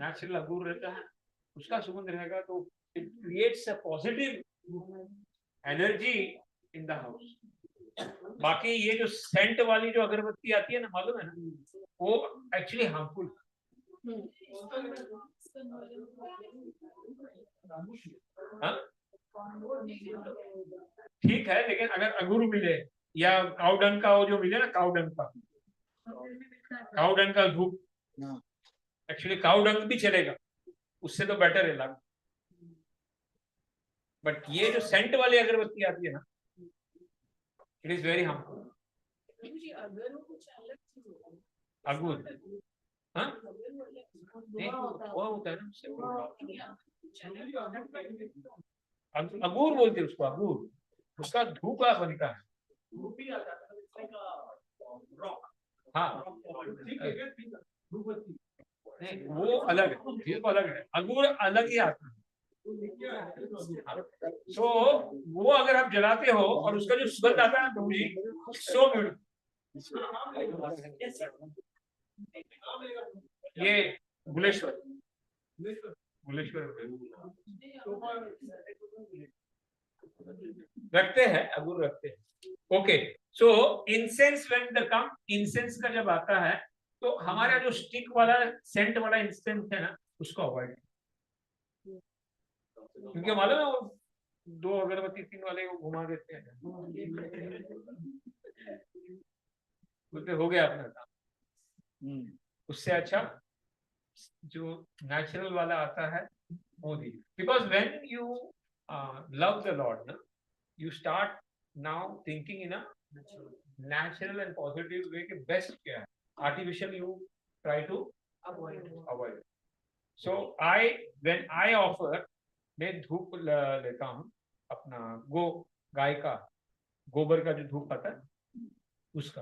Natural अगूर रहता है, उसका सुगंध रहेगा तो it creates a positive energy in the house. बाकी ये जो सेंट वाली जो अगरबत्ती आती है ना, मालूम है ना, वो एक्चुअली हार्मफुल। ठीक है, लेकिन अगर अगुर मिले या काउडंग का वो जो मिले ना, काउडंग का धूप, एक्चुअली काउडंग भी चलेगा, उससे तो बेटर है लग। बट ये जो सेंट वाली अगरबत्ती आती है ना, इट इज वेरी हार्मफुल। अगुर, हाँ, वो होता है ना, अगूर बोलते हैं उसको, अगूर, उसका धूप बनता है। हाँ, नहीं, वो अलग है, धूप अलग है, अगूर अलग ही आता है। सो वो अगर आप जलाते हो और उसका जो सुगंध आता है तो सो ब्यूटीफुल। ये भुलेश्वर रखते हैं, अगुर रखते हैं। Okay, so incense when the come, incense का जब आता है तो हमारा जो स्टिक वाला सेंट वाला इंसेंस है ना, उसको अवॉइड, क्योंकि मालूम है वो 2 अगरबत्ती 3 वाले वो घुमा देते हैं, बोलते हो गया अपना काम। उससे अच्छा जो नेचुरल वाला आता है वो दी। Because when you love the lord ना, you start now thinking in a natural and positive way कि best क्या है, artificial you try to avoid. So when I offer, मैं धूप लेता हूँ अपना गाय का गोबर का जो धूप आता है उसका।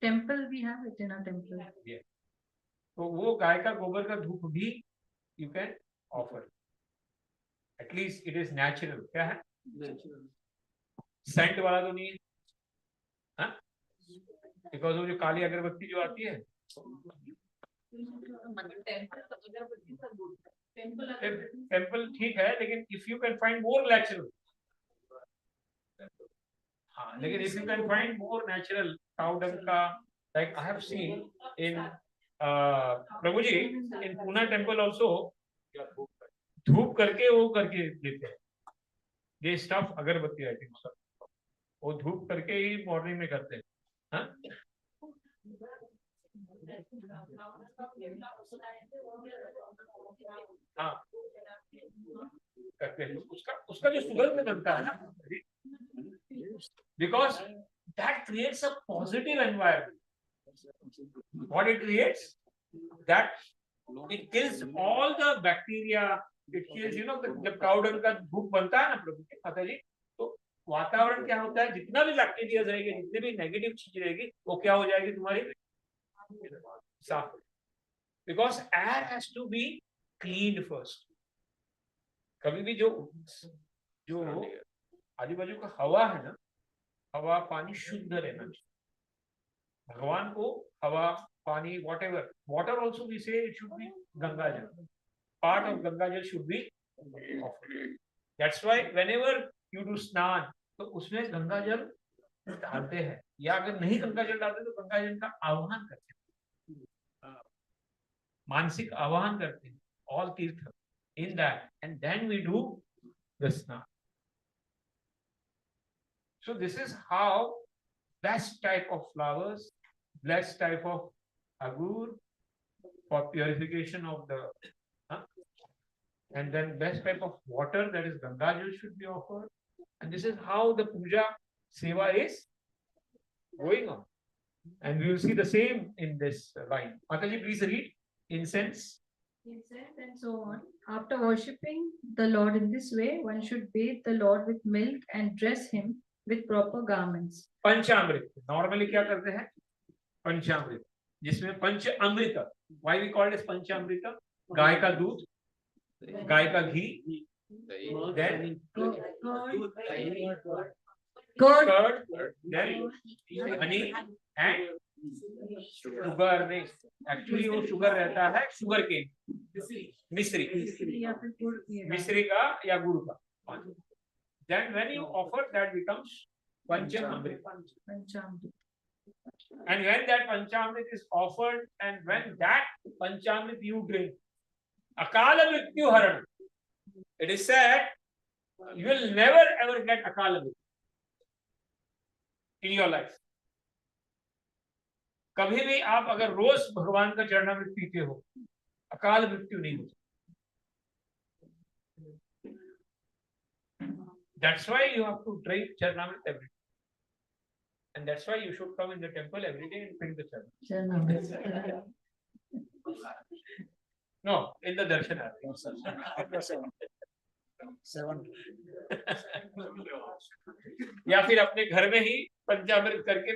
temple we have it in a temple. Yeah. तो वो गाय का गोबर का धूप भी you can offer. At least it is natural. क्या है? सेंट वाला तो नहीं है, हाँ? बिकॉज वो जो काली अगरबत्ती जो आती है, टेम्पल ठीक है, लेकिन if you can find more natural, हाँ, लेकिन if you can find more natural cow dung का Like I have seen in Prabhuji, in Pune temple also, धूप करके वो करके देते हैं ये स्टफ अगरबत्ती आई थिंक सब वो धूप करके ही मॉर्निंग में करते हैं हाँ? हाँ करते हैं उसका उसका जो सुगंध बनता है ना because that creates a positive environment what it creates that it kills all the bacteria it kills जब काउ डंग का धूप बनता है ना प्रभु के माता जी तो वातावरण क्या होता है जितना भी बैक्टीरिया रहेगी जितनी भी नेगेटिव चीज रहेगी वो क्या हो जाएगी तुम्हारी साफ because air has to be cleaned first कभी भी जो जो आजू बाजू का हवा है ना हवा पानी शुद्ध रहना चाहिए भगवान को हवा पानी whatever water also we say it should be Ganga Jal part of Ganga Jal should be offered that's why whenever you do स्नान तो उसमें गंगा जल डालते हैं या अगर नहीं गंगा जल डालते तो गंगा जल का आह्वान करते हैं मानसिक आह्वान करते हैं all तीर्थ in that and then we do the स्नान so this is how best type of flowers blessed type of agur for purification of the and then best type of water that is Ganga Jal should be offered and this is how the puja seva is going on and we will see the same in this line. Mataji, please read incense. Incense and so on. After worshipping the Lord in this way, one should bathe the Lord with milk and dress him with proper garments. Panchamrit normally क्या करते हैं पंचामृत जिसमें पंच अमृत why we called it पंचामृत गाय का दूध गाय का घी then curd then honey and sugar नहीं actually वो sugar रहता है शुगर केन मिश्री या फिर गुड़ ये मिश्री का या गुड़ का then when you offer that becomes panchamrit Panchamrit. and when that panchamrit is offered and when that panchamrit you drink akala mrityu haran it is said you will never ever get akala mrityu in your life कभी भी आप अगर रोज भगवान का चरणामृत पीते हो अकाल मृत्यु नहीं होती that's why you have to drink charnamrit every day and that's why you should come in the temple every day and drink the charnamrit no in the darshanarthi seven या फिर अपने घर में ही पंचामृत करके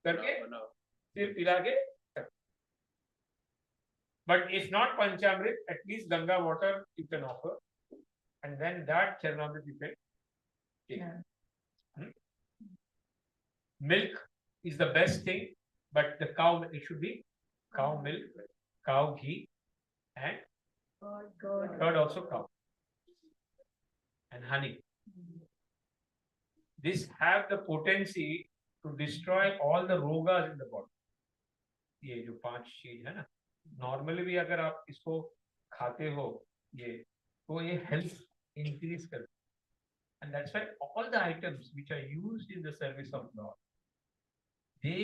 करके फिर पिला के but if not panchamrit at least Ganga water you can offer and then that charnamrit you can take. Milk is the best thing but the cow it should be cow milk cow ghee and curd also cow and honey this have the potency to destroy all the rogas in the body ये जो 5 चीज है ना normally भी अगर आप इसको खाते हो ये तो ये हेल्थ इंक्रीज करता and that's why all the items which are used in the service of Lord they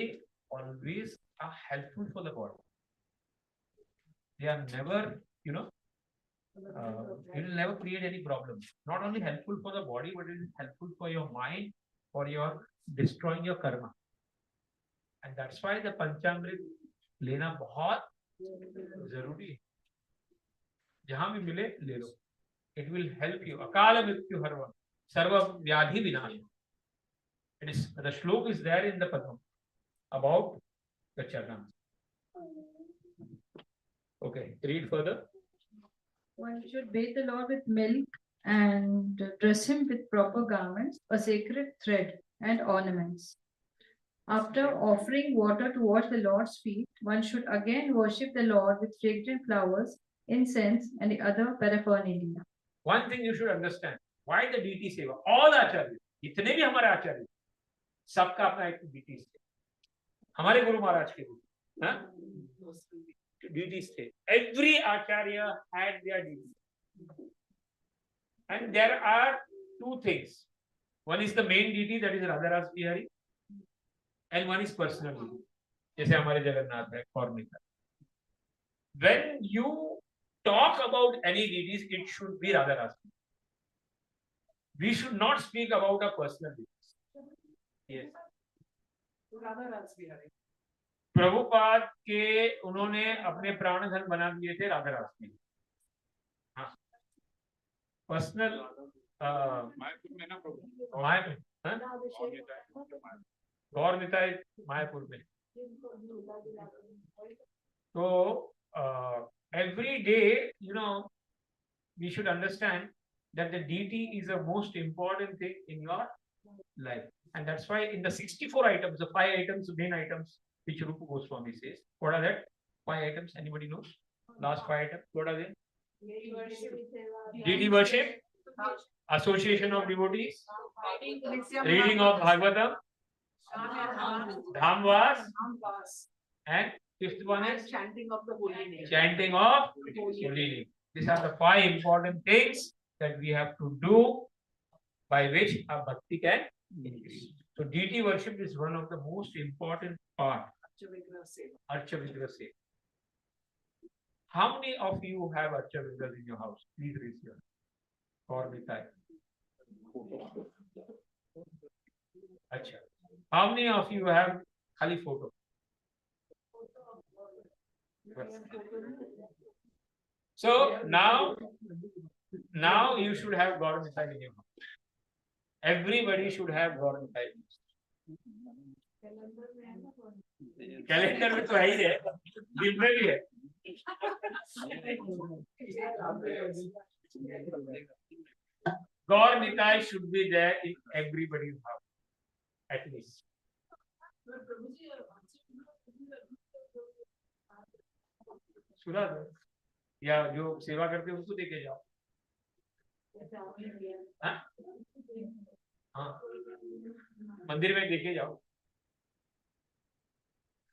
always are helpful for the body they are never it will never create any problem not only helpful for the body but it is helpful for your mind for your destroying your karma and that's why the panchamrit लेना बहुत जरूरी है जहां भी मिले ले लो it will help you akala mrityu harva sarva vyadhi vinash it is the shlok is there in the padma about the charnam okay read further One should bathe the Lord with milk and dress him with proper garments, a sacred thread, and ornaments. After offering water to wash the Lord's feet, one should again worship the Lord with fragrant flowers, incense, and the other paraphernalia. one thing you should understand why the deity seva all acharya itne bhi hamare acharya सबका अपना एक deity seva हमारे गुरु महाराज के गुरु, हाँ, deities थे. Every acharya had their deity, and there are two things. One is the main deity, that is Radha Ras Bihari, and one is personal deity. जैसे हमारे जगन्नाथ है, कौरमिका. When you talk about any deities, it should be Radha Ras. We should not speak about a personal deity. Yes. Radha Ras Bihari. Prabhupada के उन्होंने अपने प्राण धन बना दिए थे राधा रास में. हाँ, पर्सनल मायापुर में ना प्रभु, मायापुर, गौर निताई मायापुर में. तो every day, you know, we should understand that the deity is the most important thing in your life, and that's why in the 64 items, the 5 items, main items, which Rupa Goswami says, what are that? 5 items. Anybody knows? Last 5 items. What are they? Deity worship, association of devotees, reading of Bhagwatam, Dhamvas, and fifth one is Chanting of the holy name. chanting of holy name. These are the 5 important things that we have to do by which our bhakti can increase. So deity worship is one of the most important part. Archa Vigraha Seva. How many of you have Archa Vigrahas in your house? Please raise your hand. Or Mitai. Acha. How many of you have Khali photo? So now you should have Gaur Mitai in your house. Everybody should have Gaur Mitai. Calendar में तो है ही है, दिन में भी है. Gaur Nitai should be there in everybody's house, at least. सुना दो, या जो सेवा करते हैं उसको देके जाओ. हाँ, मंदिर में देखे जाओ,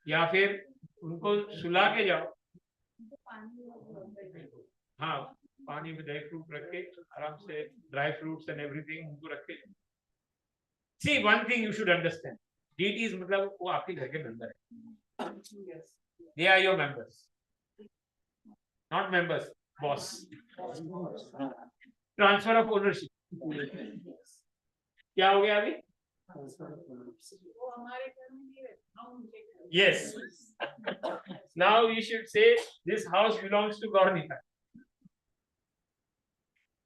या फिर उनको सुला के जाओ. हाँ, पानी में ड्राई फ्रूट रख के आराम से, ड्राई फ्रूट्स एंड एवरीथिंग उनको रख के. See one thing you should understand, deities मतलब वो आपके घर के मेंबर है. They are your members, not members, boss. Transfer of ownership क्या हो गया अभी? Yes. Now you should say this house belongs to Gaur Nitai.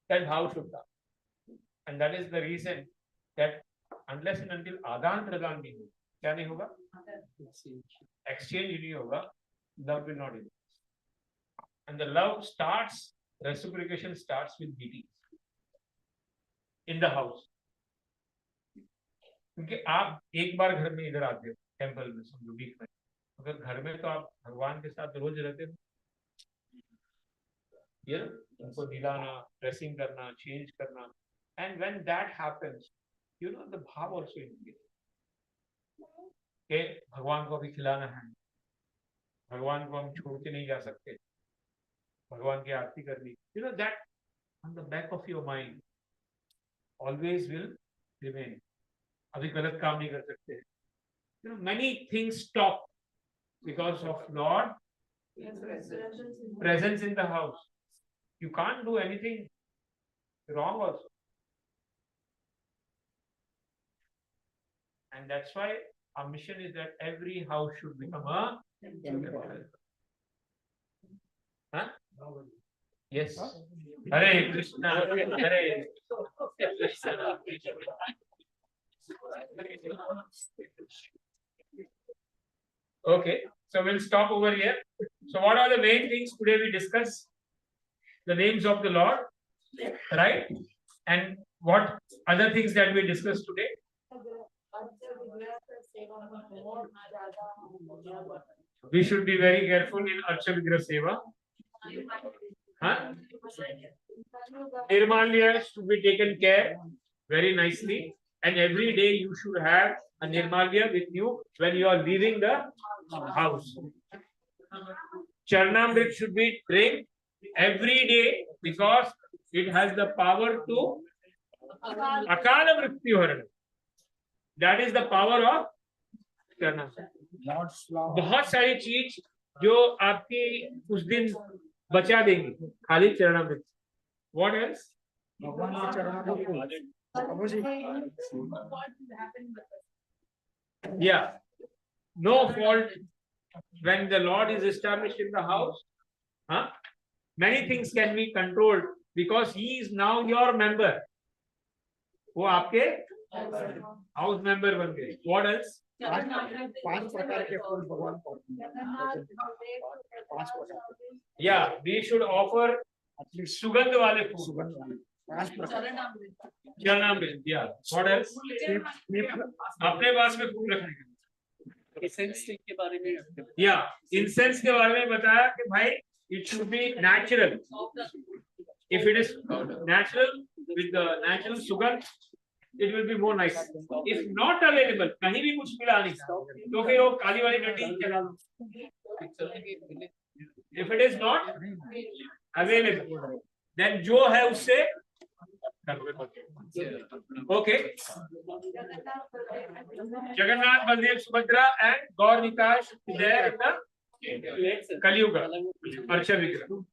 That house should come. And that is the reason that unless and until Adan Pradan नहीं होगा, क्या नहीं होगा? Exchange नहीं होगा, love will not exist. And the love starts, reciprocation starts with deity in the house. क्योंकि आप एक बार घर में इधर आते हो टेंपल में, समझो वीक में, अगर घर में तो आप भगवान के साथ रोज रहते हो, ये उनको दिलाना, ड्रेसिंग करना, चेंज करना, and when that happens, you know the भाव आल्सो इंक्रीज. के भगवान को भी खिलाना है, भगवान को हम छोड़ के नहीं जा सकते, भगवान की आरती करनी, you know that on the back of your mind always will remain. अभी गलत काम नहीं कर सकते. You know, many things stop because of Lord presence in the house. You can't do anything wrong also. And that's why our mission is that every house should become a temple. Huh? Yes. Hare Krishna, Hare Krishna. Okay, so we'll stop over here. So what are the main things today we discuss? The names of the Lord, right? And what other things that we discussed today? We should be very careful in Archa Vigraha Seva. Huh? Nirmalya should be taken care very nicely. And every day you should have a Nirmalya with you when you are leaving the house. Charnamrit should be drink every day because it has the power to Akala Mrityu Harana. That is the power of Charnamrit. बहुत सारी चीज जो आपकी उस दिन बचा देंगी खाली चरणामृत. What else? Yeah, no fault when the Lord is established in the house. Huh? Many things can be controlled because He is now your member. वो आपके हाउस मेंबर बन गए. What else? 5 प्रकार के फूल भगवान को. 5 प्रकार. Yeah, we should offer सुगंध वाले फूल. 5 प्रकार. चरणामृत. Yeah. What else? अपने पास में फूल रखने के. इंसेंस के बारे में. Yeah, incense के बारे में बताया कि भाई it should be natural. If it is natural with the natural sugar, it will be more nice. If not available, कहीं भी कुछ मिला नहीं तो फिर वो काली वाली डंडी चला लो. If it is not available, then जो है उससे okay. Jagannath, Baldev, Subhadra and Gaur Nitash there in the Kali Yuga. Archa Vigraha.